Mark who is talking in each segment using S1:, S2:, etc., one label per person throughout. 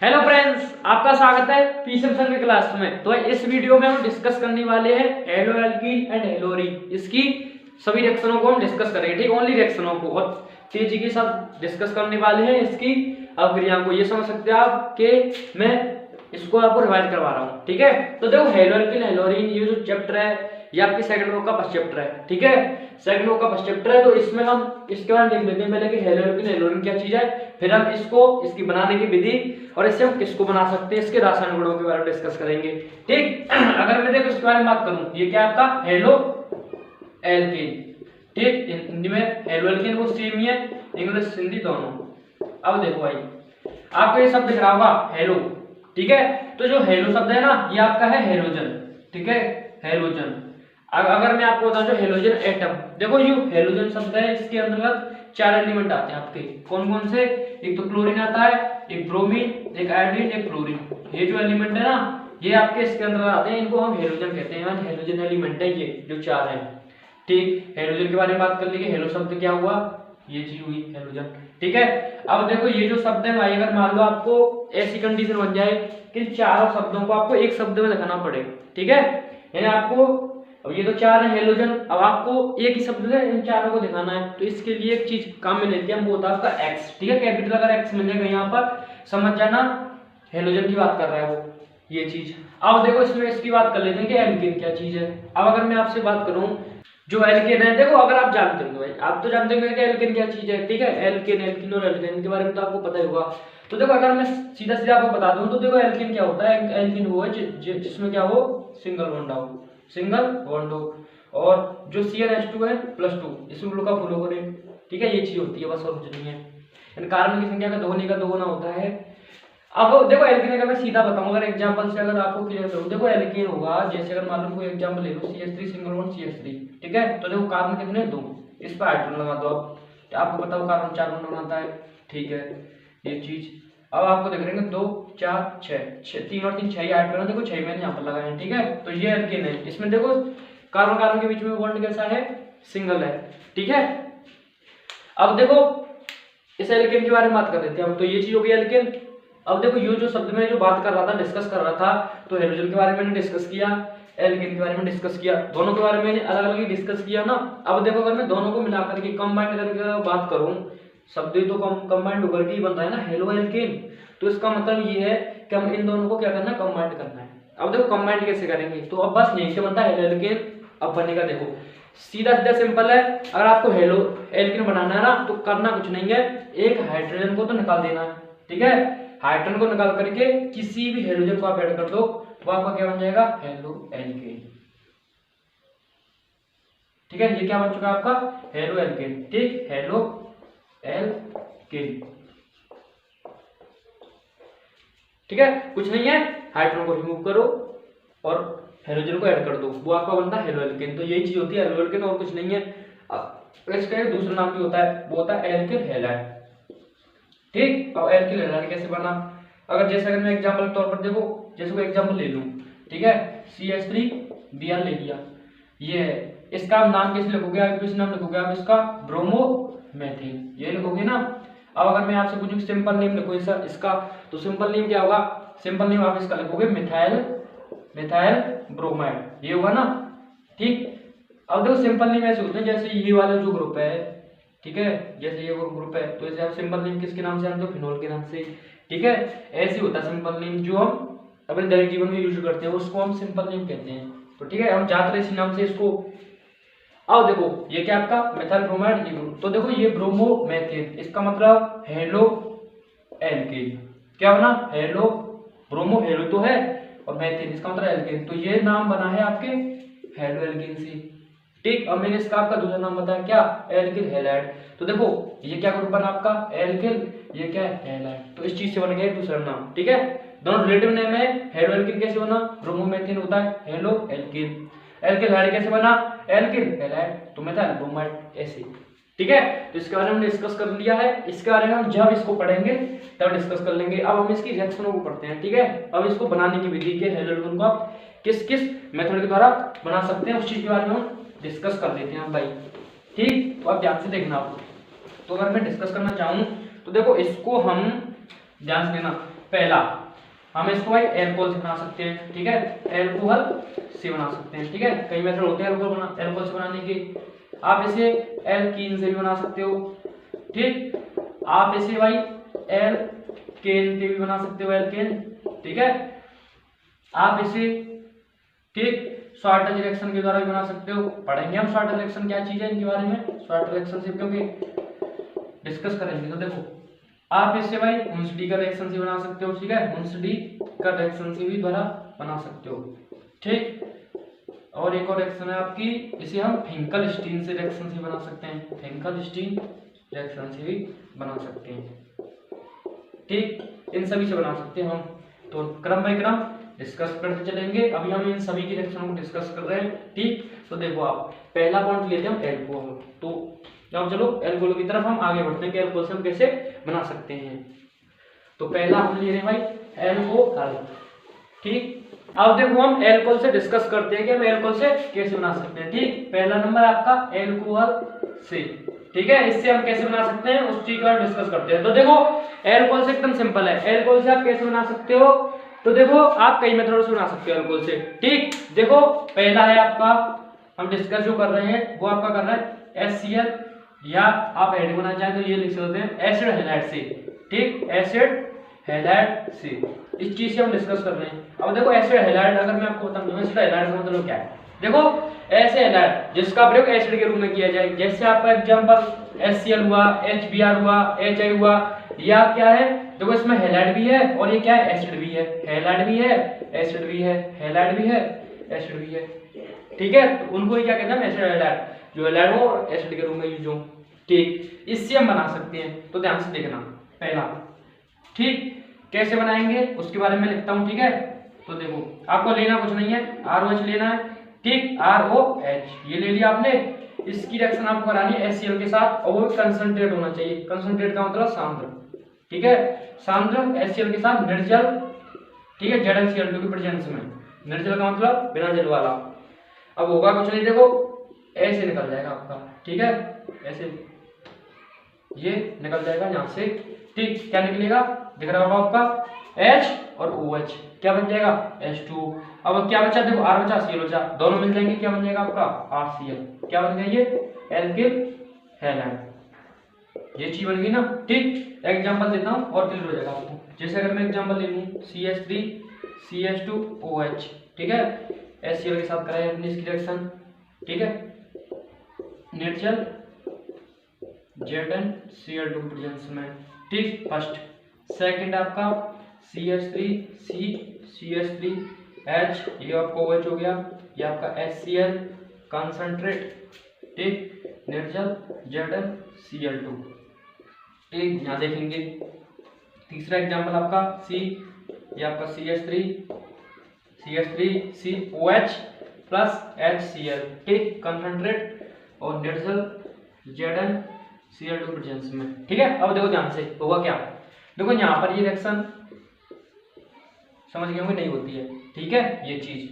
S1: Hello friends, आपका स्वागत है पीसीएम की क्लास में। तो इस वीडियो में हम डिस्कस करने वाले हैं हेलो एल्कीन एंड हेलोरीन। इसकी सभी रिएक्शनों को हम डिस्कस करेंगे, ठीक, ओनली रिएक्शनों को, और तेजी के साथ डिस्कस करने वाले हैं इसकी अवक्रिया को। ये समझ सकते हैं आप कि मैं इसको आपको रिवाइज करवा रहा हूँ, ठीक है। तो देखो हेलो एल्कीन हेलोरीन ये जो चैप्टर है ये आपकी सेकंड रो का फर्स्ट चैप्टर है, ठीक है। सेकंड रो का फर्स्ट चैप्टर है, तो इसमें हम इसके बारे में देख लेते हैं पहले कि हेलो एल्कीन हेलोरीन क्या चीज है, फिर हम इसको इसकी बनाने की विधि और इससे हम किसको बना सकते हैं, इसके रासायनिक गुणों के बारे में डिस्कस करेंगे, ठीक। अगर मैं देखो इसके बारे में बात करूं, ये क्या आपका हेलो एल्कीन, ठीक। हिंदी में हेलो एल्कीन वो सेम ही है, इंग्लिश हिंदी दोनों। अब देखो भाई आपको ये शब्द दिख रहा होगा हेलो, ठीक है। तो जो हेलो शब्द है ना ये आपका है हेलोजन, ठीक है, हेलोजन। अगर मैं आपको बताऊं जो हेलोजन एटम, देखो ये हेलोजन शब्द है इसके अंतर्गत चार एलिमेंट आते हैं आपके, कौन कौन से, एक तो क्लोरीन आता है, एक ब्रोमीन, एक आयोडीन, एक फ्लोरीन। ये जो एलिमेंट है ना ये आपके इसके अंदर आते हैं, इनको हम हेलोजन कहते हैं, यानी हेलोजन एलिमेंट है ये जो चार है, ठीक। हेलोजन के बारे में बात कर लीजिए, हेलो शब्द क्या हुआ, ये चीज हुई हेलोजन, ठीक है। अब देखो ये जो शब्द है भाई, अगर मान लो आपको ऐसी कंडीशन बन जाए कि चारों शब्दों को आपको एक शब्द में दिखाना पड़े, ठीक है, यानी आपको अब ये तो चार है हेलोजन, अब आपको एक ही शब्द में इन चारों को दिखाना है, तो इसके लिए एक चीज काम में लेते हैं, वो होता है आपका एक्स, ठीक है। कैपिटल अगर एक्स मिलेगा यहाँ पर समझ जाना हेलोजन की बात कर रहा है वो, ये चीज। अब देखो इसमें इसकी बात कर लेते हैं कि एल्केन क्या चीज है। अब अगर मैं आपसे बात करूं जो एल्केन है, देखो अगर आप जानते होंगे भाई, आप तो जानते होंगे कि एल्केन क्या चीज है, ठीक है। एल्केन, एल्कीन और एल्केन के बारे में तो आपको पता ही होगा। तो देखो अगर मैं सीधा सीधा आपको बता दूं तो देखो एल्केन क्या होता है, एल्केन वो है जिसमें क्या हो, सिंगल बॉन्ड हो, सिंगल बॉन्ड हो, और जो CnH2 है +2 इसमें ग्लूका फुल हो गए, ठीक है। ये चीज होती है बस, और कुछ नहीं है। इन कार्बन की संख्या का दोगुनी का दोगुना होता है। अब देखो एल्केन का मैं सीधा बताऊं, अगर एग्जांपल से अगर आपको क्लियर करूं, देखो एल्केन होगा, जैसे अगर मान लो कोई एग्जांपल ले लो CH3 सिंगल बॉन्ड CH3, ठीक है। तो देखो कार्बन कितने, 2, इस पर हाइड्रोजन लगा दो। अब आपको बताओ कार्बन 4 बॉन्ड बनाता है, ठीक है, ये चीज। अब आपको देख रहे हैं 2 4 6 3 और 3 6 हाइड्रोजन, देखो 6 मैंने यहाँ पर लगाए हैं, ठीक है। तो ये एल्केन है, इसमें देखो कार्बन कार्बन के बीच में बॉन्ड कैसा है, सिंगल है, ठीक है। अब देखो इस एल्केन के बारे में बात कर लेते हैं हम, तो ये चीज हो गई एल्केन। अब देखो ये जो शब्द में जो बात कर रहा था, डिस्कस कर रहा था, तो हेलोजन के बारे में मैंने डिस्कस किया, एल्केन के बारे में डिस्कस किया, दोनों के बारे में मैंने अलग अलग ही डिस्कस किया ना। अब देखो अगर मैं दोनों को मिलाकर के कंबाइन करके बात करूं, शब्द तो कंबाइंड होकर के ही बनता है ना हेलो एल्केन, तो इसका मतलब ये है कि हम इन दोनों को क्या करना है, कंबाइंड करना है। अब देखो कंबाइंड कैसे करेंगे, तो अब बस यहीं से बनता है हेलो एल्केन। अब बनेगा देखो सीधा सीधा सिंपल है, अगर आपको हेलो एल्केन बनाना है ना तो करना कुछ नहीं है, एक हाइड्रोजन को तो निकाल देना है, ठीक है। हाइड्रोजन को निकाल करके किसी भी हेलोजन को आप ऐड कर दो, वो आपका क्या बन जाएगा, हेलो एल्केन, ठीक है। ये क्या बन चुका है आपका, हेलो एल्केन, ठीक, हेलो एल्केन, ठीक है। कुछ नहीं है, हाइड्रोजन को रिमूव करो और हेलोजन को ऐड कर दो, वो आपका बनता है हेलो एल्केन। तो यही चीज होती है हेलो एल्केन, और कुछ नहीं है। इसका एक दूसरा नाम भी होता है, वो होता है एल्किल हैलाइड, ठीक। अब एल्किल हैलाइड कैसे बना, अगर जैसे अगर मैं एग्जांपल के तौर पर देखो, जैसे कोई एग्जांपल ले लूं, ठीक है, CH3Br ले लिया, ये है, इसका नाम कैसे लिखोगे आप, इस नाम लिखोगे आप इसका ब्रोमोमेथिन, ये लिखोगे ना। अब अगर मैं आपसे पूछूं सिंपल नेम लिखो इसका, तो सिंपल नेम क्या होगा, सिंपल नेम आप इसका लिखोगे मिथाइल ब्रोमाइड, ये होगा ना, ठीक। अब देखो सिंपल नेम ऐसे होते हैं, जैसे ये वाला जो ग्रुप है, ठीक है, जैसे ये ग्रुप है, तो इसे आप सिंपल नेम किसके नाम से जानते हो, फिनोल के नाम से, ठीक है। ऐसे होता है सिंपल नेम, जो हम अपने दैनिक जीवन में यूज करते हैं उसको हम सिंपल नेम कहते हैं, तो ठीक है, हम जाते रहे इसी नाम से इसको। अब देखो ये क्या आपका मेथाइल ब्रोमाइड, ये ग्रुप, तो देखो ये ब्रोमोमेथिन, इसका मतलब हेलो एल्केन, क्या बना, हेलो ब्रोमो, हेलो तो है, और मेथिन इसका मतलब एल्केन, तो ये नाम बना है आपके हेलो एल्केन से, ठीक। अब मैंने इसका आपका दूसरा नाम बताया क्या, एल्किल हैलाइड। तो देखो ये क्या ग्रुप बना आपका एल्किल, ये क्या है हैलाइड, तो इस चीज से बन गया दूसरा नाम, ठीक है। दोनों रिलेटिव नेम है, हेलो एल्किन कैसे बना, ब्रोमोमेथिन होता है हेलो एल्किन, एल्किल हैलाइड कैसे बना, एल्किल हैलाइड, तो मेथाइल ब्रोमाइड, ऐसे, ठीक है। तो इसके बारे में हमने डिस्कस कर लिया है, इसके बारे में हम जब इसको पढ़ेंगे तब डिस्कस कर लेंगे। अब हम इसकी रिएक्शनों को पढ़ते हैं, ठीक है। अब इसको बनाने की विधि के हेलो एल्किन को आप किस किस मेथड के द्वारा बना सकते हैं उस चीज के बारे में हम डिस्कस कर देते हैं भाई, ठीक। तो आप ध्यान से देखना। तो अगर मैं डिस्कस करना चाहूँ तो देखो इसको हम ध्यान से लेना। पहला हम इसको भाई एल्कोहल से बना सकते हैं, ठीक है, एल्कोहल से बना सकते हैं, ठीक है। कई मेथड होते हैं एल्कोहल से बनाने के। आप इसे एल्कीन से भी बना सकते हो, ठीक। आप इसे भाई एल्केन से भी बना सकते हो, एल्केन, ठीक है। आप इसे, ठीक, शॉर्टेज रिएक्शन के द्वारा भी बना सकते हो। पढ़ेंगे हम शॉर्टेज रिएक्शन क्या चीज है, इनके बारे में शॉर्टेज रिएक्शन से क्योंकि डिस्कस करेंगे। तो देखो आप इससे भाई हुंसडी का रिएक्शन से बना सकते हो, ठीक है, हुंसडी का रिएक्शन से भी द्वारा बना सकते हो, ठीक। और एक और रिएक्शन है आपकी, इसे हम फिंकलस्टीन से रिएक्शन से बना सकते हैं, फिंकलस्टीन रिएक्शन से भी बना सकते हैं, ठीक। इन सभी से बना सकते हैं हम। तो क्रम बाय क्रम डिस्कस करते चलेंगे। अभी हम इन सभी की रिएक्शनों को डिस्कस कर रहे हैं, ठीक। तो देखो आप पहला पॉइंट लेते हैं हम एल्कोहल। तो अब चलो एल्कोहल की तरफ हम आगे बढ़ते हैं कि एल्कोहल से हम कैसे बना सकते हैं। तो पहला हम ले रहे हैं भाई एल्कोहल, ठीक। अब देखो हम एल्कोहल से डिस्कस करते हैं कि हम एल्कोहल से कैसे बना सकते हैं, ठीक। पहला नंबर आपका एल्कोहल से, ठीक है, इससे हम कैसे बना सकते हैं उस चीज का डिस्कस करते हैं। तो देखो एल्कोहल से एकदम सिंपल है, एल्कोहल से आप कैसे बना सकते हो। तो देखो आप कई मेथडों से बना सकते हो एल्कोहल से, ठीक। देखो पहला है आपका, हम डिस्कस जो कर रहे हैं वो आपका कर रहा है HCl, या आप हेडिंग बनाना चाहें तो ये लिख सकते हैं एसिड हैलाइड से, ठीक, एसिड हैलाइड से। इस चीज से हम डिस्कस कर रहे हैं। अब देखो एसिड हैलाइड अगर मैं आपको बताऊं एसिड हैलाइड का मतलब क्या है। देखो ऐसे हैलाइड जिसका प्रयोग एसिड के रूप में किया जाए, जैसे आपका एग्जांपल HCl हुआ, HBr हुआ, HI हुआ, या क्या है, देखो इसमें हैलाइड भी है और ये क्या है, एसिड भी है, हैलाइड भी है, एसिड भी है, हैलाइड भी है, एसिड भी है, ठीक है। तो उनको ही क्या कहते हैं, एसिड हैलाइड, जो हैलाइड हो और एसिड के रूप में यूज हो, ठीक। इससे हम बना सकते हैं। तो ध्यान से देखना पहला, ठीक, कैसे बनाएंगे उसके बारे में लिखता हूं, ठीक है। तो देखो आपको लेना कुछ नहीं है, ROH लेना है, ठीक, ROH ये ले लिया आपने। इसकी रिएक्शन आपको करानी है HCl के साथ और वो कंसंट्रेट होना चाहिए। कंसंट्रेट का मतलब सांद्र, ठीक है, सांद्र HCl के साथ निर्जल, ठीक है, ZnCl2 की प्रेजेंस में। निर्जल का मतलब बिना जल वाला। अब होगा कुछ नहीं, देखो ऐसे निकल जाएगा आपका, ठीक है, ऐसे ये निकल जाएगा यहाँ से, ठीक। क्या निकलेगा दिख रहा होगा आपका H और OH, क्या बन जाएगा H2। अब क्या बचा, देखो R बचा, Cl बचा, दोनों मिल जाएंगे, क्या बन जाएगा आपका RCl, क्या बन गया ये एल्किल हैलाइड, ये चीज बन गई ना, ठीक। एग्जांपल देता हूँ और क्लियर हो जाएगा आपको। जैसे अगर मैं एग्जांपल ले लूँ CH3 CH2OH, ठीक है, HCl के साथ कराए अपने इसकी रिएक्शन, ठीक है, निर्जल ZnCl2 प्रेजेंस में, ठीक, फर्स्ट। सेकंड आपका CH3 C CH3H, ये आपका OH हो गया, ये आपका HCl कंसंट्रेट, ठीक, निर्जल ZnCl2, ठीक। यहाँ देखेंगे तीसरा एग्जांपल आपका C, ये आपका CH3COH प्लस HCl, ठीक, कंसंट्रेट और निर्जल ZnCl2 प्रेजेंस में, ठीक है। अब देखो ध्यान से होगा क्या, देखो यहाँ पर ये रिएक्शन समझ गए होंगे नहीं होती है, ठीक है, ये चीज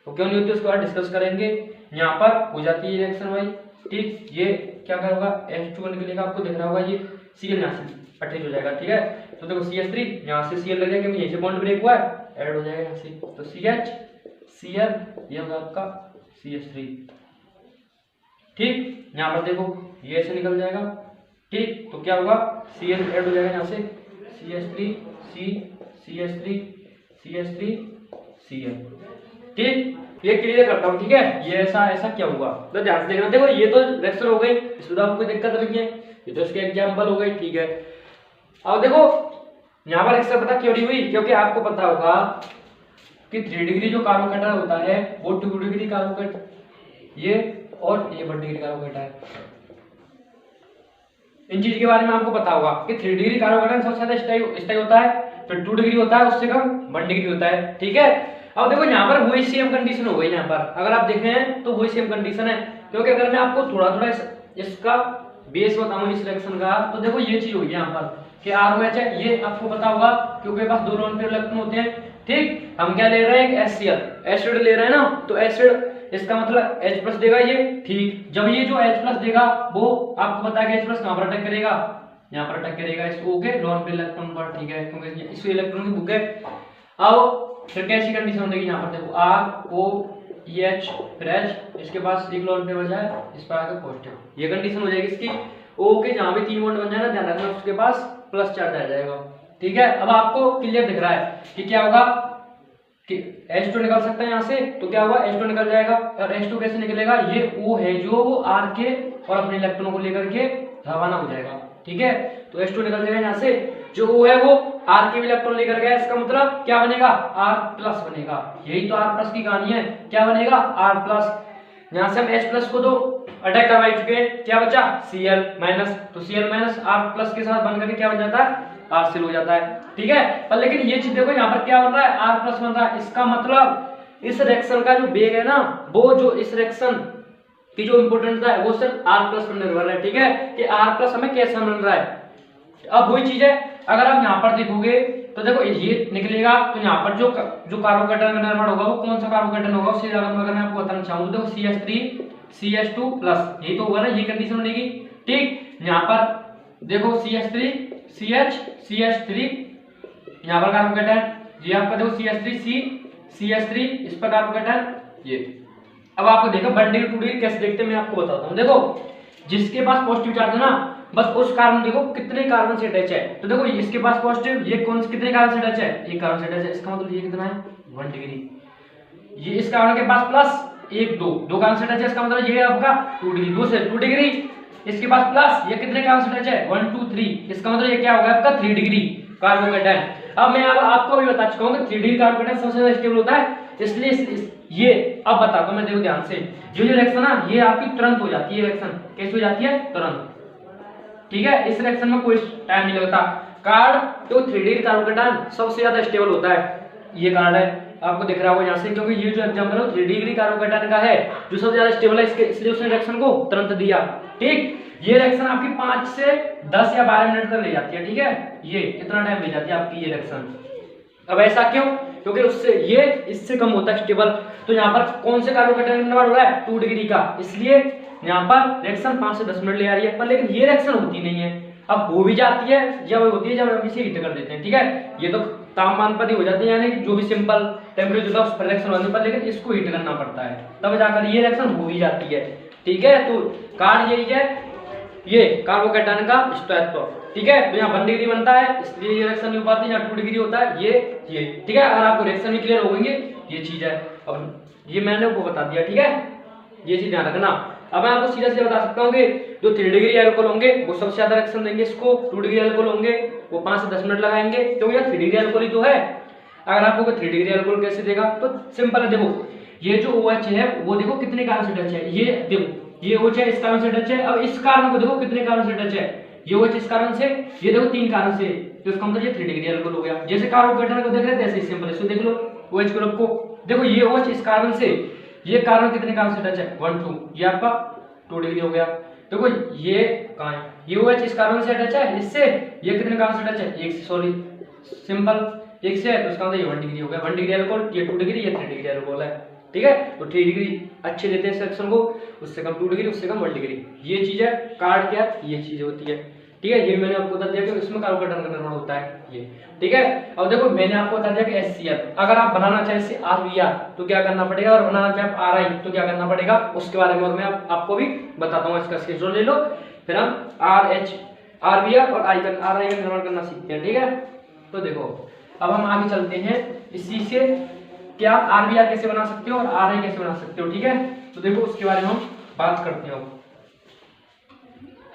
S1: तो क्यों नहीं होती उसके बाद डिस्कस करेंगे। यहाँ पर हो जाती है रिएक्शन भाई, ठीक। ये क्या करेगा H2 निकलेगा, आपको दिख रहा होगा ये Cl यहाँ से अटैच हो जाएगा, ठीक है। तो देखो CH3 यहाँ से Cl लग जाएगा क्योंकि यहीं से बॉन्ड ब्रेक हुआ है, ऐड हो जाएगा यहाँ से, तो CH ये होगा आपका CH3, ठीक। यहाँ पर देखो ये ऐसे निकल जाएगा, ठीक। तो क्या होगा Cl ऐड हो जाएगा यहाँ से CH3 C CH3 CH3 Cl, ठीक। ये क्लियर करता हूँ, ठीक है, ये ऐसा ऐसा क्या हुआ तो ध्यान से देखना। देखो ये तो रिएक्शन हो गई, इसमें तो आपको कोई दिक्कत नहीं है, ये तो इसके एग्जांपल हो गए, ठीक है। अब देखो यहाँ पर रिएक्शन पता क्यों नहीं हुई, क्योंकि आपको पता होगा कि 3 डिग्री जो कार्बोकेटायन होता है वो 2 डिग्री कार्बोकेट, ये और ये 1 डिग्री कार्बोकेट है। इन चीज के बारे में आपको पता होगा कि 3 डिग्री कार्बोकेटायन सबसे ज्यादा स्थायी होता है, फिर 2 डिग्री होता है, उससे कम 1 डिग्री होता है, ठीक है। अब देखो यहाँ पर वही सेम कंडीशन हो गई, यहाँ पर अगर आप देखें तो वही सेम कंडीशन है, क्योंकि अगर मैं आपको थोड़ा थोड़ा इसका बेस बताऊं इस रिएक्शन का, तो देखो ये चीज होगी यहाँ पर कि ROH है, ये आपको पता होगा क्योंकि पास 2 लोन पेयर इलेक्ट्रॉन होते हैं, ठीक। हम क्या ले रहे हैं, एक HCl एसिड ले रहे हैं ना, तो एसिड इसका मतलब H+ देगा ये, ठीक। जब ये जो H+ देगा वो आपको पता है कि H+ कहां पर अटैक करेगा, यहाँ पर अटक करेगा इस O के लोन पे इलेक्ट्रॉन पर, ठीक है, क्योंकि इस इलेक्ट्रॉन की बुक है। अब फिर कैसी कंडीशन होगी, यहाँ पर देखो ROEH फिर H, इसके पास एक लोन पे बचा है, इस पर आकर पॉजिटिव, ये कंडीशन हो जाएगी इसकी। O के जहाँ भी 3 बॉन्ड बन जाए ना, ध्यान रखना उसके पास प्लस चार्ज आ जाएगा, ठीक है। अब आपको क्लियर दिख रहा है कि क्या होगा कि H2 निकल सकता है यहाँ से, तो क्या होगा H2 निकल जाएगा। और H2 कैसे निकलेगा, ये O है जो वो R के और अपने इलेक्ट्रॉनों को लेकर के रवाना हो जाएगा, ठीक है। तो H2 निकल जाएगा यहाँ से, जो O है वो R के इलेक्ट्रॉन लेकर गया, इसका मतलब क्या बनेगा, R+ बनेगा। यही तो R+ की कहानी है, क्या बनेगा, R+। यहाँ से हम H+ को तो अटैक करवा चुके हैं, क्या बचा Cl-, तो Cl- R+ के साथ बनकर के क्या बन जाता है, R हो जाता है, ठीक है। पर लेकिन ये चीज देखो यहाँ पर क्या बन रहा है, R+ बन रहा है, इसका मतलब इस रिएक्शन का जो वेग है ना, वो जो इस रिएक्शन की जो इंपोर्टेंस है वो सिर्फ R+ पर निर्भर है, ठीक है, कि R+ हमें कैसा मिल रहा है। अब वही चीज है, अगर आप यहाँ पर देखोगे तो देखो ये निकलेगा, तो यहाँ पर जो कार्बोकेटन का निर्माण होगा वो कौन सा कार्बोकेटन होगा, उससे ज्यादा अगर मैं आपको बताना चाहूँ तो CH3 CH2+, यही तो होगा ना, ये कंडीशन बनेगी, ठीक। यहाँ पर देखो CH3 CH CH3, यहाँ पर कार्बोकेटन, ये आपका देखो CH3 CH3, इस पर कार्बोकेटन ये। अब आपको देखो 1 डिग्री 2 डिग्री कैसे देखते हैं, मैं आपको बताता हूँ। देखो जिसके पास पॉजिटिव चार्ज है ना, बस उस कार्बन देखो कितने कार्बन से अटैच है, तो देखो इसके पास पॉजिटिव, ये कौन से कितने कार्बन से अटैच है, एक कार्बन से अटैच है, इसका मतलब ये कितना है 1 डिग्री। ये इस कार्बन के पास प्लस 1 2 कार्बन से अटैच है, इसका मतलब ये आपका 2 डिग्री, 2 से 2 डिग्री। इसके पास प्लस ये कितने कार्बन से अटैच है 1 2 3, इसका मतलब ये क्या होगा आपका 3 डिग्री कार्बोकेटन। अब मैं आपको भी बता चुका हूँ कि 3 डिग्री कार्बोकेटन सबसे ज्यादा स्टेबल होता है, इसलिए ये अब बताता हूँ मैं, देखो ध्यान से, जो रिएक्शन ना ये आपकी तुरंत हो जाती है, रिएक्शन कैसे हो जाती है, तुरंत, ठीक है। इस रिएक्शन में कोई टाइम नहीं लगता। कार्ड तो 3 डिग्री कार्बोकेटन सबसे ज्यादा स्टेबल होता है, ये कार्ड है, आपको दिख रहा होगा यहाँ से, क्योंकि ये जो एग्जांपल है 3 डिग्री कार्बोकेटन का है जो सबसे ज्यादा स्टेबल है, इसलिए उसने रिएक्शन को तुरंत दिया, ठीक। ये रिएक्शन आपकी 5 से 10 या 12 मिनट तक ले जाती है, ठीक है, ये इतना टाइम ले जाती है आपकी ये रिएक्शन। अब ऐसा क्यों, क्योंकि उससे ये इससे कम होता है स्टेबल। तो यहाँ पर कौन से कार्बोकेटन निर्माण हो रहा है 2 डिग्री का, इसलिए यहाँ पर रिएक्शन 5 से 10 मिनट ले आ रही है, पर लेकिन ये रिएक्शन होती नहीं है। अब हो भी जाती है जब होती है जब हम इसे हीट कर देते हैं, ठीक है, ये तो तापमान पर ही हो जाती है, यानी कि जो भी सिंपल टेम्परेचर होता है उस पर रिएक्शन होने पर, लेकिन इसको हीट करना पड़ता है तब जाकर ये रिएक्शन हो ही जाती है, ठीक है। तो कार्ड यही है, ये कार्बोकेटन का स्टेटो, ठीक है। तो यहाँ 1 डिग्री बनता है, इसलिए ये रिएक्शन नहीं हो पाती, यहाँ 2 डिग्री होता है, ये ठीक है। अगर आपको रिएक्शन भी क्लियर हो गएंगे, ये चीज है, अब ये मैंने आपको बता दिया, ठीक है, ये चीज ध्यान रखना। अब मैं आपको सीधा सीधा बता सकता हूँ कि जो 3 डिग्री एल्कोहल होंगे वो सबसे ज्यादा रिएक्शन देंगे इसको, 2 डिग्री एल्कोहल होंगे वो 5 से 10 मिनट लगाएंगे, क्योंकि यार 3 डिग्री एल्कोहल ही तो है। अगर आपको 3 डिग्री एल्कोहल कैसे देगा, तो सिंपल है, देखो ये जो OH है वो देखो कितने कार्बन से टच है, ये देखो ये OH है, इस कार्बन से टच है। अब इस कार्बन को देखो कितने कार्बन से टच है, ये OH इस कार्बन से, ये देखो 3 कार्बन से, तो इसका मतलब ये 3 डिग्री एल्कोहल हो गया। जैसे कार्बोकेटन को देख रहे थे ऐसे ही सिंपल, इसको देख लो OH ग्रुप को, देखो ये OH इस कार्बन से, ये कार्बन कितने कार्बन से टच है 1 2, ये आपका 2 डिग्री हो गया। देखो ये कहाँ है, ये OH इस कार्बन से टच है, इससे ये कितने कार्बन से टच है, एक, सॉरी सिंपल एक से है, तो इसका मतलब ये 1 डिग्री हो गया, 1 डिग्री एल्कोहल, ये 2 डिग्री, ये 3 डिग्री एल्कोहल है, ठीक है। तो 3 डिग्री अच्छे देते हैं सेक्शन को, उससे कम 2 डिग्री, उससे कम 1 डिग्री, ये चीज है। कार्ड क्या ये चीज होती है, ठीक है। ये मैंने आपको बता दिया कि इसमें कार्बोकेटन का निर्माण होता है, ये ठीक है। अब देखो मैंने आपको बता दिया कि HCl, अगर आप बनाना चाहे इससे RBr तो क्या करना पड़ेगा, और बनाना चाहे आप RI तो क्या करना पड़ेगा, उसके बारे में और मैं आपको भी बताता हूँ। इसका स्केड्यूल ले लो, फिर हम RBr और RI का निर्माण करना सीखते हैं, ठीक है। तो देखो अब हम आगे चलते हैं, इसी से क्या RBr कैसे बना सकते हो और RI कैसे बना सकते हो, ठीक है। तो देखो उसके बारे में हम बात करते हैं,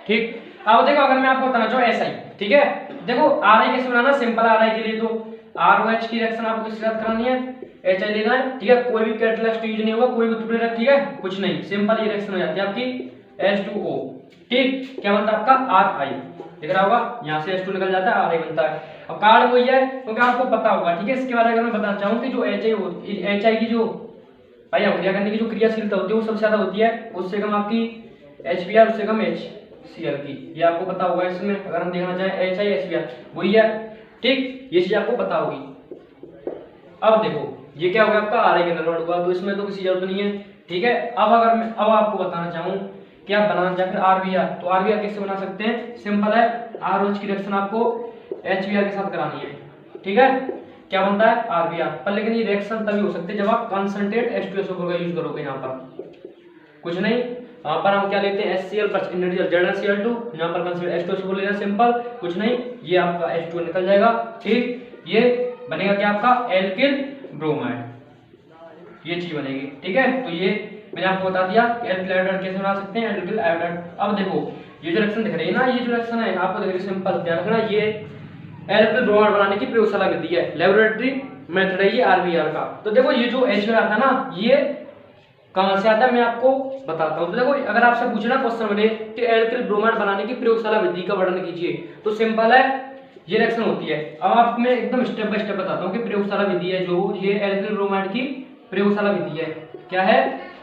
S1: ठीक। अब देखो अगर मैं आपको बताना चाहूँ SI, ठीक है, देखो RI कैसे बनाना, सिंपल RI के लिए तो ROH की रिएक्शन आपको किसके साथ करानी है, HI लेना है, ठीक है। कोई भी कैटालिस्ट यूज नहीं होगा, कोई भी उत्प्रेरक, ठीक है, कुछ नहीं, सिंपल ये रिएक्शन हो जाती है आपकी H2O, ठीक। क्या बनता है आपका RI, दिख रहा होगा, यहाँ से H2 निकल जाता है, RI बनता है। अब कार्ड वही है क्योंकि आपको पता होगा, ठीक है। इसके बारे में अगर मैं बताना चाहूँ कि जो HI की जो भाई अभिक्रिया करने की जो क्रियाशीलता होती है वो सबसे ज्यादा होती है, उससे कम आपकी HBr, उससे कम HCl की, ये आपको पता होगा। इसमें अगर हम देखना चाहें HI HBr वही है, ठीक, ये चीज आपको पता होगी। अब देखो ये क्या होगा आपका RI का निर्माण हुआ, तो इसमें तो किसी जरूरत नहीं है, ठीक है। अब अगर मैं अब आपको बताना चाहूँ क्या बनाना चाहे फिर आरबीआर, तो आरबीआर कैसे बना सकते हैं, सिंपल है, आरओएच की रिएक्शन आपको एचबीआर के साथ करानी है, ठीक है, क्या बनता है आरबीआर पर। लेकिन ये रिएक्शन तभी हो सकती है जब आप कंसंट्रेट H2SO4 का यूज करोगे। यहाँ पर कुछ नहीं, यहाँ पर हम क्या लेते हैं HCl प्लस इंडिविजुअल ZnCl2, यहाँ पर कंसंट्रेट H2SO4 लेना, सिंपल, कुछ नहीं, ये आपका H2 निकल जाएगा, ठीक, ये बनेगा क्या आपका एल्किल ब्रोमाइड, ये चीज बनेगी, ठीक है। तो ये मैंने आपको बता दिया एल्किल आयोडाइड कैसे बना सकते हैं, एल्किल आयोडाइड। अब देखो ये जो रिएक्शन दिख रही है ना, ये जो रिएक्शन है आपको दिख रही है, सिंपल ध्यान रखना, ये एल्किल ब्रोमाइड बनाने की प्रयोगशाला विधि है, लेबोरेटरी मेथड है ये आरबीआर का। तो देखो ये जो HBr आता है ना, ये कहां से आता है मैं आपको बताता हूं। तो देखो अगर आपसे पूछना क्वेश्चन बने कि एल्किल ब्रोमाइड बनाने की प्रयोगशाला विधि का वर्णन कीजिए, तो सिंपल है, ये रिएक्शन होती है। अब आप मैं एकदम स्टेप बाय स्टेप बताता हूं कि प्रयोगशाला विधि है जो ये एल्किल ब्रोमाइड की प्रयोगशाला विधि है, क्या है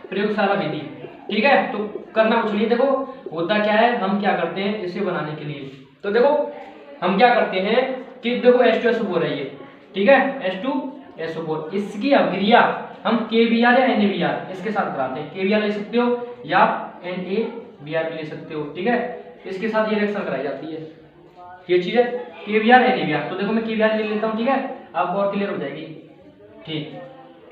S1: प्रयोगशाला विधि, ठीक है। तो करना कुछ नहीं, देखो होता क्या है, हम क्या करते हैं इसे बनाने के लिए, तो देखो हम क्या करते हैं कि देखो H2SO4 है ये, ठीक है, H2SO4, इसकी अभिक्रिया हम KBr या NaBr इसके साथ कराते हैं, KBr ले सकते हो या NaBr भी ले सकते हो, ठीक है, इसके साथ ये रिएक्शन कराई जाती है, ये चीज है KBr NaBr। तो देखो मैं KBr ले लेता हूँ, ठीक है, आपको और क्लियर हो जाएगी, ठीक।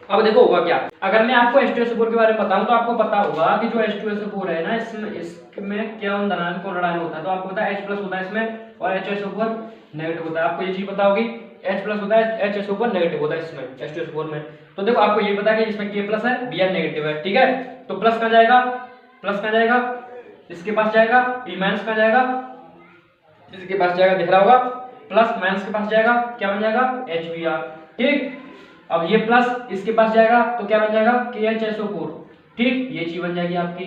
S1: अब देखो होगा क्या, अगर मैं आपको H2SO4 के बारे में बताऊं तो आपको पता होगा कि जो H2SO4 है ना, इसमें क्या धनायन कौन ऋणायन होता है, तो आपको पता है H+ होता है इसमें और HSO4 नेगेटिव होता है, आपको ये चीज पता होगी, H+ होता है HSO4 नेगेटिव होता है इसमें H2SO4 में। तो देखो आपको ये पता है कि इसमें K+ है Br नेगेटिव है, ठीक है, तो प्लस कहां जाएगा, प्लस कहां जाएगा, इसके पास जाएगा, P- कहां जाएगा, इसके पास जाएगा, दिख रहा होगा, प्लस माइनस के पास जाएगा, क्या बन जाएगा HBr, ठीक। अब ये प्लस इसके पास जाएगा तो क्या बन जाएगा KHSO4, ठीक, ये चीज बन जाएगी आपकी,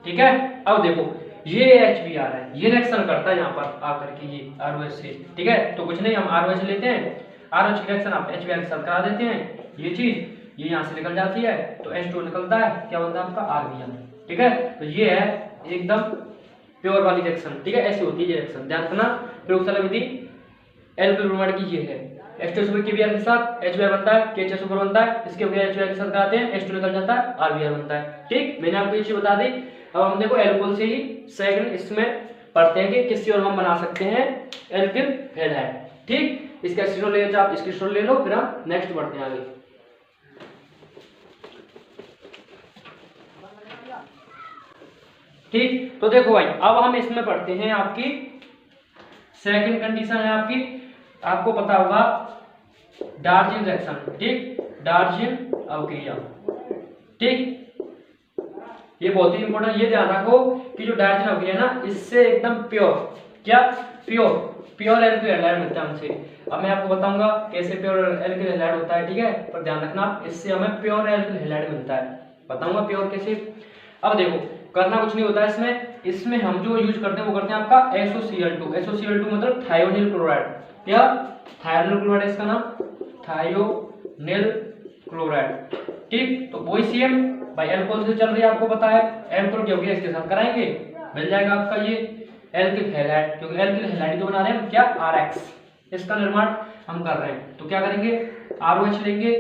S1: ठीक है। अब देखो ये HBr है, ये रिएक्शन करता है यहाँ पर आकर के ये ROH से, ठीक है, तो कुछ नहीं, हम ROH लेते हैं, ROH की रिएक्शन आप HBr के साथ करा देते हैं, ये चीज ये यहाँ से निकल जाती है, तो H2 निकलता है, क्या बनता है आपका RBr, ठीक है। तो ये है एकदम प्योर वाली रिएक्शन, ठीक है, ऐसी होती है ये रिएक्शन, ध्यान रखना, प्रयोगशाला विधि एल्किल ब्रोमाइड की ये है, H2SO4 KBr के साथ HBr बनता है, KHSO4 बनता है, इसके बजाय HBr के साथ कराते हैं, H2 निकल जाता है, RBr बनता है, ठीक, मैंने आपको ये चीज बता दी। अब हम देखो एल्कोहल से ही सेकंड इसमें पढ़ते हैं कि किससे और हम बना सकते हैं एल्किल हैलाइड, ठीक, इसका स्क्रीनशॉट ले, आप स्क्रीनशॉट ले लो, फिर हम नेक्स्ट बढ़ते हैं आगे। ठीक, तो देखो भाई अब हम इसमें पढ़ते हैं, आपकी सेकंड कंडीशन है आपकी, आपको पता होगा डार्जिन रिएक्शन, ठीक, डार्जिन अभिक्रिया, ठीक, ये बहुत ही इंपॉर्टेंट, ये ध्यान रखो कि जो डार्जिन अभिक्रिया ना, इससे एकदम प्योर, क्या प्योर एल्किल हैलाइड मिलता है हमसे। अब मैं आपको बताऊंगा कैसे प्योर एल्किल हैलाइड होता है, ठीक है, पर ध्यान रखना इससे हमें प्योर एल्किल हैलाइड मिलता है, बताऊंगा प्योर कैसे। अब देखो करना कुछ नहीं होता है इसमें हम जो यूज करते हैं वो करते हैं आपका SOCl2 मतलब थायोनिल क्लोराइड, क्या थायोनिल क्लोराइड इसका नाम, थायोनिल क्लोराइड, ठीक। तो वही सेम भाई एल्कोहल से चल रही है, आपको पता है एल्कोहल क्या हो गया, इसके साथ कराएंगे, मिल जाएगा आपका ये एल्किल हैलाइड, क्योंकि एल्किल हैलाइड जो बना रहे हैं हम क्या RX, इसका निर्माण हम कर रहे हैं, तो क्या करेंगे ROH लेंगे,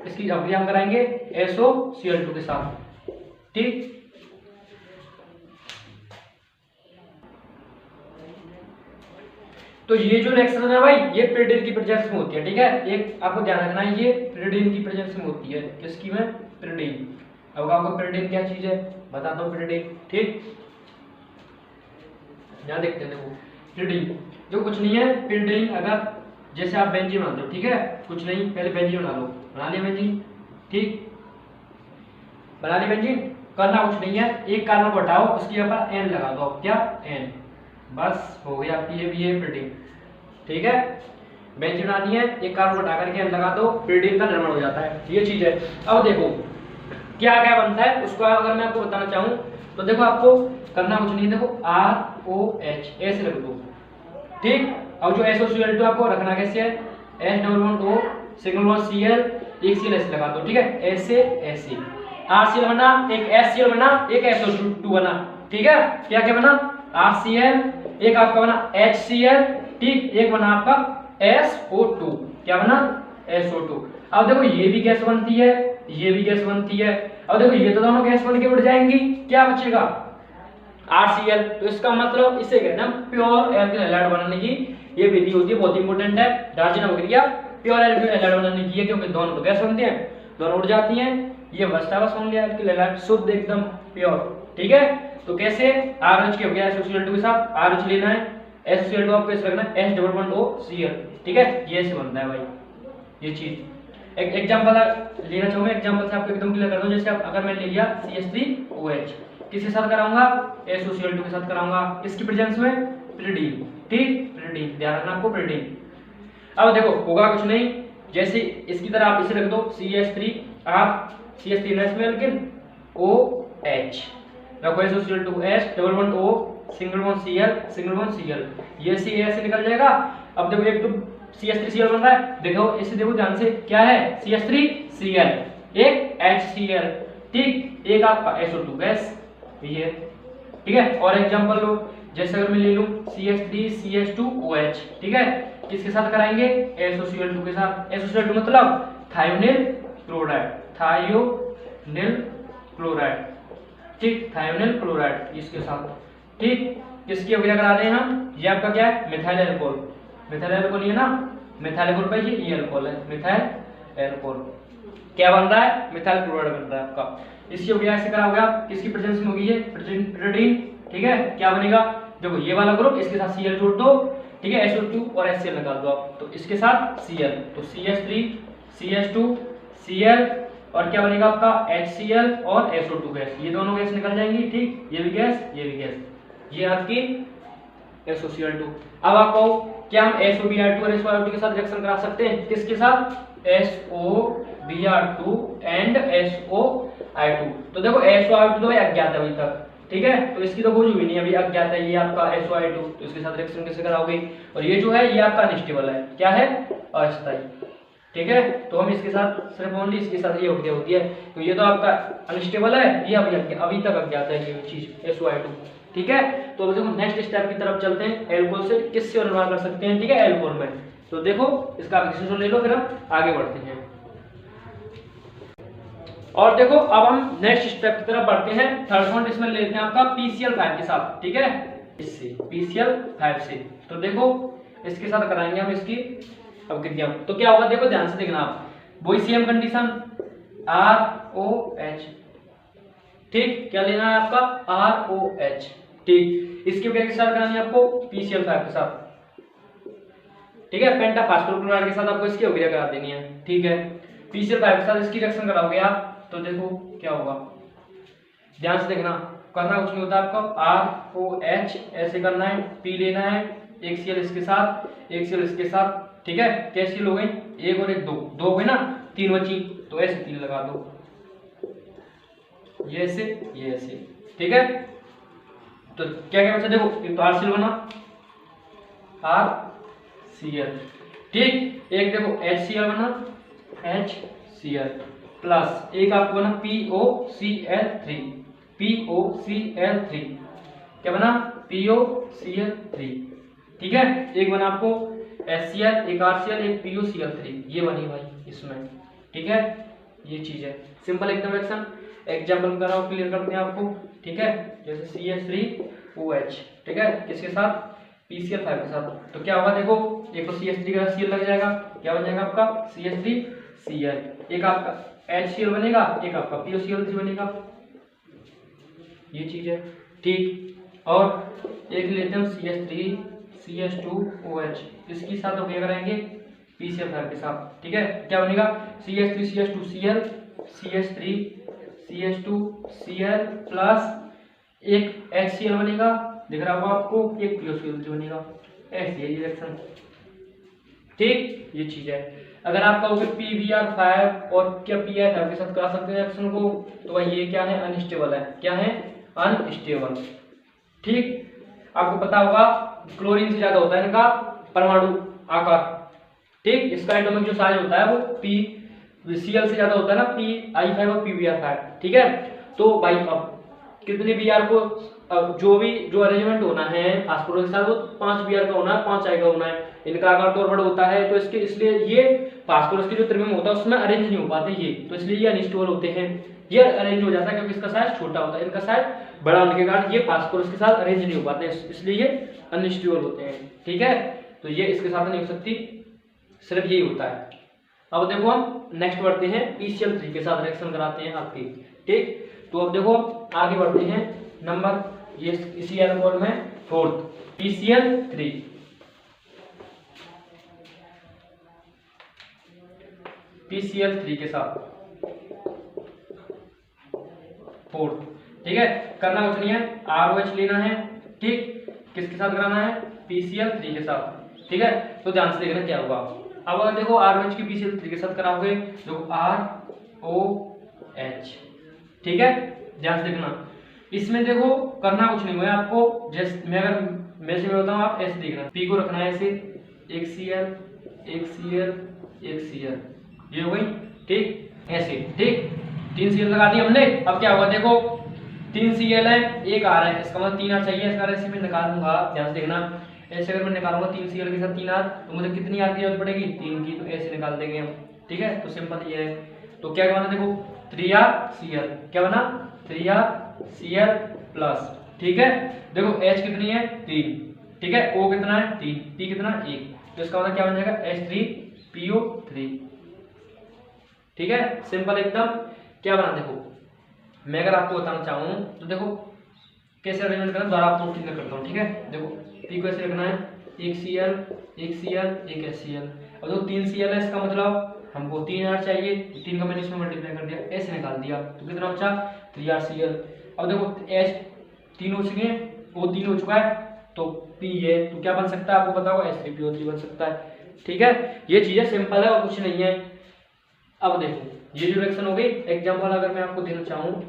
S1: इसकी अभिक्रिया हम कराएंगे SOCl2 के साथ, ठीक। तो ये जो रिएक्शन है भाई ये pyridine की प्रेजेंस में होती है, ठीक है, एक आपको ध्यान रखना है ये pyridine की प्रेजेंस में होती है, किसकी में, pyridine। अब आपको pyridine क्या चीज है बताता हूँ, pyridine, ठीक, यहाँ देखते हैं, देखो pyridine जो कुछ नहीं है, pyridine अगर जैसे आप बेंजीन बना दो, ठीक है, कुछ नहीं पहले बेंजीन बना लो, बना लिया बेंजीन, ठीक, बना लिया बेंजीन, करना कुछ नहीं है, एक कार्बन को हटाओ उसके ऊपर N लगा दो, क्या N, बस हो गया आपकी ये भी है pyridine, ठीक है, बेंजीन बनानी है, एक कार्बन हटा करके N लगा दो, pyridine का निर्माण हो जाता है, ये चीज है। अब देखो क्या क्या बनता है उसको अगर मैं आपको बताना चाहूँ तो देखो आपको करना कुछ नहीं, देखो ROH ऐसे रख दो, ठीक। अब जो SOCl2 आपको रखना कैसे है, H+O सिंगल Cl एक Cl ऐसे लगा दो, ठीक है, ऐसे ऐसे RCl बना, एक HCl बना, एक SO2 बना, ठीक है, क्या क्या बना RCl, एक आपका बना HCl, ठीक, एक बना आपका SO2, क्या बना SO2। अब देखो ये भी गैस बनती है, ये भी गैस बनती है, अब देखो ये तो दोनों गैस बन के उड़ जाएंगी, क्या बचेगा RCl। तो इसका मतलब इसे कहते हैं प्योर एल्किल हैलाइड बनाने की ये विधि होती है, बहुत इंपॉर्टेंट है। डार्जिन अभिक्रिया प्योर एल्किल हैलाइड बनाने की है, क्योंकि दोनों तो गैस बनती हैं, दोनों उड़ जाती हैं। ये बचता बस ओनली एल्किल हैलाइड, शुद्ध एकदम प्योर। ठीक है, तो कैसे RH के हो गया SOCl2 के साथ, RH लेना है, SOCl2 आपको इस रखना है H++OCl। ठीक है, ये ऐसे बनता है भाई ये चीज। एक एग्जांपल लेना चाहूंगा, एग्जांपल से आपको एकदम क्लियर कर दूं। जैसे अगर मैं ले लिया CH3OH, किसके साथ कराऊंगा, SOCl2 के साथ कराऊंगा, किसकी प्रेजेंस में, प्रिडीन। ठीक, प्रिडीन, ध्यान रखना आपको, प्रिडीन। अब देखो होगा कुछ नहीं, जैसे इसकी तरह आप इसे रख दो CH3, आप CH3 में एल्किन OH रखो, SOCl2H++O single bond Cl single bond Cl, ये सी ऐसे निकल जाएगा। अब देखो एक तो CH3Cl बन रहा है, देखो इसे देखो ध्यान से, क्या है CH3Cl, एक HCl। ठीक, एक आपका SO2 गैस, ये ठीक है। और एग्जांपल लो, जैसे अगर मैं ले लूं CH3CH2OH, ठीक है, किसके साथ कराएंगे, SOCl2 के साथ। SOCl2 मतलब थायोनिल क्लोराइड, थायोनिल क्लोराइड। ठीक, थायोनिल क्लोराइड इसके साथ। ठीक, किसकी अभिक्रिया करा रहे हैं हम, ये आपका क्या है, मिथाइल एल्कोहल। मिथाइल एल्कोहल ये ना, मिथाइल एल्कोहल पे ये एल्कोहल है, मिथाइल एल्कोहल। क्या बन रहा है, मिथाइल क्लोराइड बन रहा है आपका। इसकी अभिक्रिया ऐसे करा होगा, किसकी प्रेजेंस में होगी ये, प्रिडीन। ठीक है, क्या बनेगा, देखो ये वाला ग्रुप, इसके साथ Cl जोड़ दो, ठीक है, SO2 और HCl निकाल दो आप, तो इसके साथ Cl, तो CH3 CH2 Cl, और क्या बनेगा आपका HCl और SO2 गैस, ये दोनों गैस निकल जाएंगी। ठीक, ये भी गैस, ये भी गैस, ये आपकी SOCl2। अब आप कहो क्या हम SOBr2 और SOR2 के साथ रिएक्शन करा सकते हैं, किसके साथ, SOBr2 एंड SOI2। तो देखो SOI2 तो अज्ञात है अभी तक, ठीक है, तो इसकी तो खोज हुई नहीं, अभी अज्ञात है ये आपका SOI2, तो इसके साथ रिएक्शन कैसे कराओगे। और ये जो है ये आपका अनस्टेबल है, क्या है, अस्थायी। ठीक है, तो हम इसके साथ सिर्फ ओनली इसके साथ ये अभिक्रिया होती है, तो ये तो आपका अनस्टेबल है, ये अभी तक अज्ञात है ये चीज SOI2। ठीक है, तो अब देखो नेक्स्ट स्टेप की तरफ चलते हैं, एल्कोहल से किससे निर्माण कर सकते हैं। ठीक है, एल्कोहल में, तो देखो इसका विश्लेषण ले लो, फिर हम आगे बढ़ते हैं। और देखो अब हम नेक्स्ट स्टेप की तरफ बढ़ते हैं, थर्ड पॉइंट इसमें लेते हैं आपका PCl5 के साथ। ठीक है, इससे PCl5 से, तो देखो इसके साथ कराएंगे हम इसकी अभिक्रिया। तो क्या होगा, देखो ध्यान से देखना आप, वही सेम कंडीशन ROH। ठीक, क्या लेना है आपका ROH। ठीक, इसकी अभिक्रिया के साथ करानी है आपको PCl5 के साथ। ठीक है, पेंटाफॉस्फोरस क्लोराइड के साथ आपको इसकी अभिक्रिया करा देनी है। ठीक है, PCl5 के साथ इसकी रिएक्शन कराओगे आप, तो देखो क्या होगा, ध्यान से देखना, करना कुछ नहीं होता आपको, ROH ऐसे करना है, P लेना है, एक Cl इसके साथ, एक Cl इसके साथ। ठीक है, कैसी हो गई, एक और एक, दो हो गई ना, तीन बची, तो ऐसे 3 लगा दो, ये ऐसे, ये ऐसे। ठीक है, तो क्या क्या बचा, देखो एक तो RCl बना, RCl। ठीक, एक देखो HCl बना, HCl, प्लस एक आपको बना POCl3, POCl3, क्या बना, POCl3। ठीक है, एक बना आपको HCl, एक RCl, एक POCl3, ये बनी भाई इसमें। ठीक है, ये चीज है, सिंपल एकदम रिएक्शन। एग्जांपल कराओ, क्लियर करते हैं आपको। ठीक है, जैसे CH3OH, ठीक है, किसके साथ, PCl5 के साथ। तो क्या होगा, देखो एक तो CH3 का Cl लग जाएगा, क्या बन जाएगा आपका CH3Cl, एक आपका HCl बनेगा, एक आपका POCl3 बनेगा, ये चीज है। ठीक, और एक लेते हैं CH3CH2OH, इसकी साथ अभिक्रिया कराएंगे PCl5 के साथ। ठीक है, क्या बनेगा, CH3CH2Cl, CH3CH2Cl प्लस एक HCl बनेगा, दिख रहा होगा आपको, एक POCl3 बनेगा, ऐसी है रिएक्शन। ठीक, ये चीज है। अगर आप कहोगे PBr5 और क्या PI5 के साथ करा सकते हैं रिएक्शन को, तो भाई ये क्या है, अनस्टेबल है, क्या है, अनस्टेबल। ठीक, आपको पता होगा क्लोरीन से ज्यादा होता है इनका परमाणु आकार। ठीक, इसका एटॉमिक जो साइज होता है वो PCl से ज्यादा होता है ना, PI5 और PBr5। ठीक है, तो भाई अब कितने Br को अब जो अरेंजमेंट होना है फास्फोरस के साथ वो 5 Br का होना है, 5 I का होना है। इनका आकार तो और बड़ा होता है, तो इसके इसलिए ये फास्फोरस की जो त्रिज्या होता है उसमें अरेंज नहीं हो पाते ये, तो इसलिए ये अनस्टेबल होते हैं। ये अरेंज हो जाता है क्योंकि इसका साइज छोटा होता है, इनका साइज बड़ा होने के कारण ये फास्फोरस के साथ अरेंज नहीं हो पाते, इसलिए ये अनस्टेबल होते हैं। ठीक है, तो ये इसके साथ नहीं हो सकती, सिर्फ यही होता है। अब देखो हम नेक्स्ट बढ़ते हैं, PCl3 के साथ रिएक्शन कराते हैं आपकी। ठीक, तो अब देखो आगे बढ़ते हैं नंबर ये इसी एल्कोहल में 4th PCl3। PCl3 के साथ 4th। ठीक है, करना कुछ नहीं है, ROH लेना है। ठीक, किसके साथ कराना है? PCl3 के साथ। ठीक है, तो ध्यान से देखना क्या होगा। अब अगर देखो ROH की PCl3 के साथ कराओगे तो ROH। ठीक है, ध्यान से देखना। इसमें देखो करना कुछ नहीं हुआ आपको, जैसे मैं बताऊं आप ऐसे देखना, P को रखना है ऐसे, एक Cl एक Cl एक Cl, ये हो गई। ठीक, ऐसे। ठीक, 3 Cl लगा दी हमने। अब क्या होगा देखो 3 Cl है, एक R है, इसका मतलब 3 R चाहिए। इसका ऐसे मैं निकालूंगा, ध्यान से देखना। ऐसे अगर मैं निकालूंगा 3 Cl के साथ 3 R, तो मुझे कितनी R की जरूरत पड़ेगी? 3 की, तो ऐसे निकाल देंगे हम। ठीक है, तो सिंपल ये है। तो क्या बना देखो 3RCl, क्या बना? 3RCl plus. ठीक है, देखो H कितनी है? 3। ठीक है, O कितना है? 3, P कितना? 1, तो इसका मतलब क्या बन जाएगा? H3PO3। ठीक है, सिंपल एकदम। क्या बना देखो, मैं अगर आपको बताना चाहूँ तो देखो कैसे अरेंजमेंट करना, द्वारा आपको क्लियर करता हूँ। ठीक है, देखो P को ऐसे रखना है, एक Cl एक Cl एक HCl। अब देखो 3 Cl है, इसका मतलब हमको 3 R चाहिए, 3 का मैंने इसमें मल्टीप्लाई कर दिया, ऐसे निकाल दिया, तो कितना बचा? 3RCl। अब देखो H 3 हो चुके हैं, O 3 हो चुका है, तो P है, तो क्या बन सकता है आपको बताओ? H3PO3 बन सकता है। ठीक है, ये चीजें सिंपल है और कुछ नहीं है। अब देखो ये जो रिएक्शन हो गई, एग्जांपल अगर मैं आपको देना चाहूँ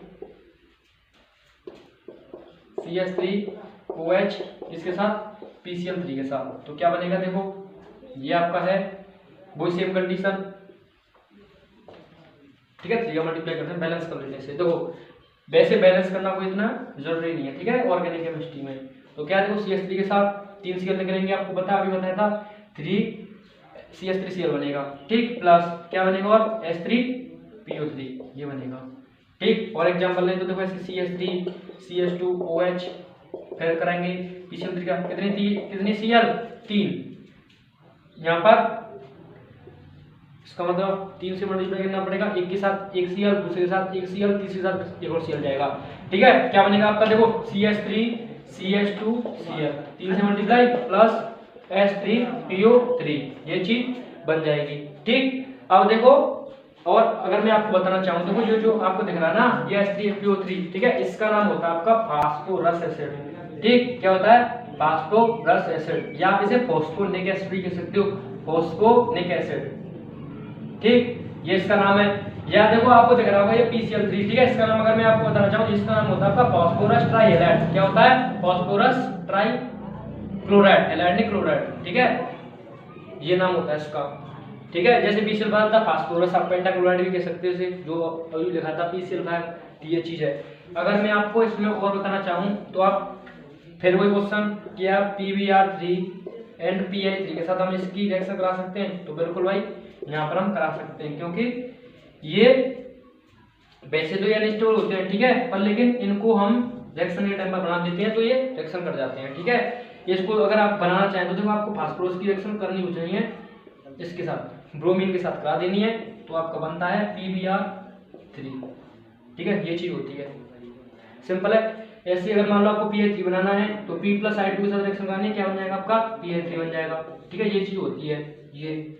S1: CH3OH इसके साथ PCl3 के साथ, तो क्या बनेगा देखो, ये आपका है वही सेम कंडीशन। ठीक है, 3 का मल्टीप्लाई करते हैं, बैलेंस कर लेने से। देखो वैसे बैलेंस करना कोई इतना जरूरी नहीं है। ठीक है, ऑर्गेनिक केमिस्ट्री में तो क्या देखो CH3 के साथ 3 Cl निकलेंगे, आपको पता अभी बताया था 3CH3Cl बनेगा। ठीक, प्लस क्या बनेगा और H3PO3 ये बनेगा। ठीक, और एग्जांपल लें तो देखो ऐसे CH3 CH2OH, फिर कराएंगे PCl3 का, कितनी Cl? 3। यहाँ पर इसका मतलब 3 से मल्टीप्लाई करना पड़ेगा, एक के साथ एक Cl, दूसरे के साथ एक Cl, तीसरे के साथ एक और Cl जाएगा। ठीक है, क्या बनेगा आपका देखो CH3 CH2Cl, 3 से मल्टीप्लाई प्लस H3PO3, ये चीज बन जाएगी। ठीक, अब देखो और अगर मैं आपको बताना चाहूँ देखो जो आपको दिख रहा है ना, ये H3PO3, ठीक है, इसका नाम होता है आपका फास्फोरस एसिड। ठीक, क्या होता है? फास्फोरस एसिड, या आप इसे फॉस्फोनिक एसिड भी कह सकते हो, फॉस्फोनिक एसिड। ठीक, ये इसका नाम है। या देखो आपको दिख रहा होगा ये PCl3, ठीक है, इसका नाम अगर मैं आपको बताना चाहूँ, इसका नाम होता है आपका फास्फोरस ट्राइहैलाइड। क्या होता है? फास्फोरस ट्राइक्लोराइड, हैलाइड नहीं क्लोराइड। ठीक है, ये नाम होता है इसका। ठीक है, जैसे PCl था फास्फोरस, आप पेंटाक्लोराइड भी कह सकते हो इसे, जो अभी लिखा था PCl5, ये चीज है। अगर मैं आपको इसमें और बताना चाहूँ तो आप फिर वही क्वेश्चन कि आप PBr3 एंड PI3 के साथ हम इसकी रिएक्शन करा सकते हैं, तो बिल्कुल भाई यहाँ पर हम करा सकते हैं, क्योंकि ये वैसे तो ये अनस्टेबल होते हैं। ठीक है, पर लेकिन इनको हम रिएक्शन के टाइम पर बना देते हैं तो ये रिएक्शन कर जाते हैं। ठीक है, इसको अगर आप बनाना चाहें तो देखो आपको फास्फोरस की रिएक्शन करनी हो चाहिए, इसके साथ ब्रोमीन के साथ करा देनी है, तो आपका बनता है PBr3। ठीक है, ये चीज होती है, सिंपल है। ऐसे अगर मान लो आपको PI3 बनाना है तो P + I2 के साथ रिएक्शन करानी है, क्या बन जाएगा आपका? PI3 बन जाएगा। ठीक है, ये चीज होती है। ये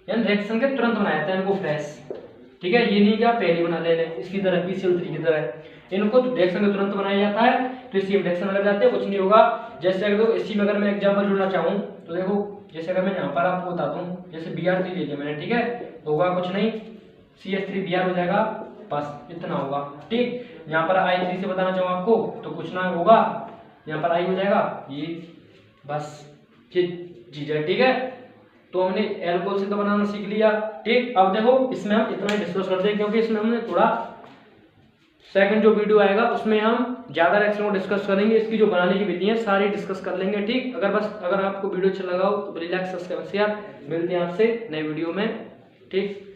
S1: यानी रिएक्शन के तुरंत बनाया जाता है इनको फ्रेश। ठीक है, ये नहीं कि आप पहले बना ले लें, इसकी तरह PCl3 की तरह इनको रिएक्शन के तुरंत बनाया जाता है, तो इसकी रिएक्शन लग जाते हैं, कुछ नहीं होगा। जैसे अगर इसी में अगर मैं एग्जांपल जोड़ना चाहूँ तो देखो, जैसे अगर मैं यहाँ पर आपको बताता हूँ, जैसे Br3 ले लिया मैंने, ठीक है, तो होगा कुछ नहीं, CH3Br हो जाएगा, बस इतना होगा। ठीक, यहाँ पर I3 से बताना चाहूँ आपको तो कुछ ना होगा, यहाँ पर I हो जाएगा, ये बस ये चीज है। ठीक है, तो हमने एल्कोहल से तो बनाना सीख लिया। ठीक, अब देखो इसमें हम इतना ही डिस्कस करते हैं, क्योंकि इसमें हमने थोड़ा सेकंड जो वीडियो आएगा उसमें हम ज़्यादा रिएक्शन को डिस्कस करेंगे, इसकी जो बनाने की विधि है सारी डिस्कस कर लेंगे। ठीक, अगर आपको वीडियो अच्छा लगा हो तो प्लीज लाइक सब्सक्राइब शेयर। मिलते हैं आपसे नए वीडियो में। ठीक।